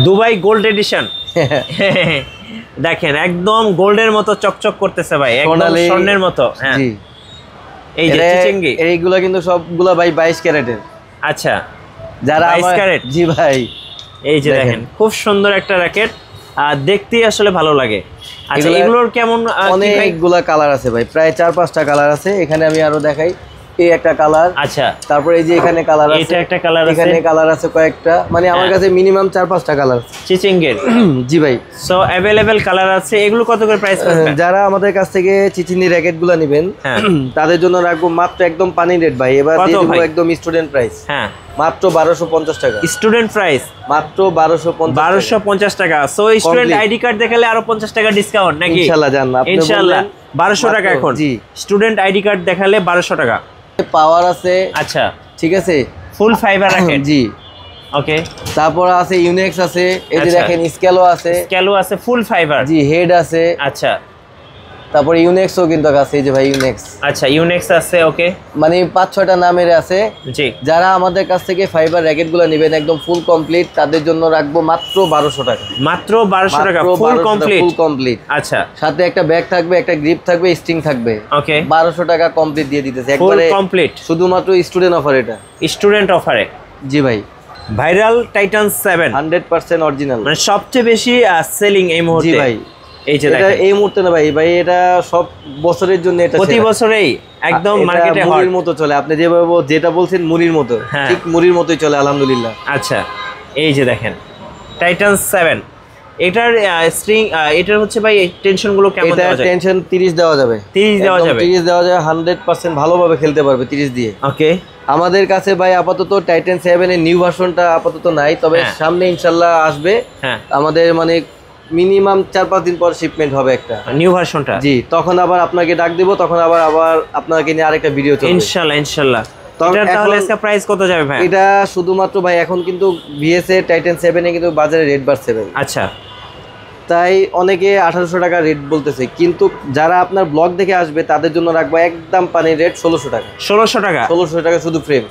Dubai gold addition. দেখেন একদম গোল্ডের মতো চকচক করতেছে ভাই, একদম স্বর্ণের মতো। হ্যাঁ এই যে চিচিঙ্গি, এইগুলা কিন্তু সবগুলা ভাই 22 ক্যারেটের। আচ্ছা যারা 22 ক্যারেট। জি ভাই এই যে দেখেন খুব সুন্দর একটা র‍্যাকেট, দেখতেই আসলে ভালো লাগে। আচ্ছা এগুলোর কেমন? অনেকগুলা কালার আছে ভাই, প্রায় 4-5টা কালার আছে। এখানে আমি আরো দেখাই, এই একটা কালার। আচ্ছা তারপরে এই যে এখানে কালার আছে, এটা একটা কালার আছে, এখানে কালার আছে কয়েকটা, মানে আমার কাছে মিনিমাম 4-5টা কালার চিচিঙ্গের। জি ভাই, সো अवेलेबल কালার আছে। এগুলো কত করে প্রাইস পাবেন? যারা আমাদের কাছ থেকে চিচিনি র‍্যাকেটগুলো নেবেন তাদের জন্য রাখবো মাত্র একদম পানি রেট ভাই। এবার দিয়ে দেব একদম স্টুডেন্ট প্রাইস। হ্যাঁ মাত্র 1250 টাকা স্টুডেন্ট প্রাইস, মাত্র 1250 টাকা। সো স্টুডেন্ট আইডি কার্ড দেখালে আরো 50 টাকা ডিসকাউন্ট নাকি? ইনশাআল্লাহ জান, আপনি ইনশাআল্লাহ 1200 টাকা এখন। জি স্টুডেন্ট আইডি কার্ড দেখালে 1200 টাকা। পাওয়ার আছে। আচ্ছা ঠিক আছে, ফুল ফাইবার রাখেন। জি ওকে। তারপর আছে ইউনেক্স আছে, এই যে দেখেন স্কেলো আছে, স্কেলো আছে ফুল ফাইবার। জি হেড আছে। আচ্ছা তারপর ইউনেক্সও কিন্তু আছে, এই যে ভাই ইউনেক্স। আচ্ছা ইউনেক্স আছে। ওকে, মানে 5-6টা নামের আছে। জি যারা আমাদের কাছ থেকে ফাইবার র‍্যাকেটগুলো নেবেন একদম ফুল কমপ্লিট, তাদের জন্য রাখবো মাত্র 1200 টাকা। মাত্র 1200 টাকা ফুল কমপ্লিট। Full complete. আচ্ছা সাথে একটা ব্যাগ থাকবে, একটা গ্রিপ থাকবে, স্ট্রিং থাকবে। ওকে 1200 টাকা কমপ্লিট দিয়ে দিতেছে ফুল একবারে কমপ্লিট, শুধুমাত্র স্টুডেন্ট অফার। এটা স্টুডেন্ট অফারে। জি ভাই, ভাইরাল টাইটান 7 100% অরিজিনাল, মানে সবচেয়ে বেশি সেলিং এই মুহূর্তে। জি ভাই, এই যে এটা এই মুহূর্তে না ভাই, ভাই এটা সব বছরের জন্য, এটা প্রতি বছরেই একদম মার্কেটে হট। মুড়ির মতো চলে, আপনি যেভাবে যেটা বলছেন মুড়ির মতো, ঠিক মুড়ির মতোই চলে আলহামদুলিল্লাহ। আচ্ছা এই যে দেখেন টাইটান 7, এটার স্ট্রিং, এটার হচ্ছে ভাই টেনশন গুলো কেমন দেওয়া যায়? টেনশন 30 দেওয়া যাবে, 30 দেওয়া যাবে, 30 দেওয়া যায়, 100% ভালোভাবে খেলতে পারবে 30 দিয়ে। ওকে, আমাদের কাছে ভাই আপাতত টাইটান 7 এর নিউ ভার্সনটা আপাতত নাই, তবে সামনে ইনশাআল্লাহ আসবে। আমাদের মানে মিনিমাম 4-5 দিন পর শিপমেন্ট হবে একটা নিউ ভার্সনটা। জি, তখন আবার আপনাকে ডাক দেব, তখন আবার আপনাকে নিয়ে আরেকটা ভিডিও চলবে ইনশাআল্লাহ ইনশাআল্লাহ। এটার তাহলে আজকে প্রাইস কত যাবে ভাই? এটা শুধুমাত্র ভাই এখন কিন্তু ভিএসএ টাইটান 7 এ কিন্তু বাজারে রেট বাড়ছে ভাই। আচ্ছা, তাই অনেকে 1800 টাকা রেট বলতেছে, কিন্তু যারা আপনার ব্লগ দেখে আসবে তাদের জন্য রাখবো একদম পানির রেট 1600 টাকা। 1600 টাকা, 1600 টাকা শুধু ফ্রেম।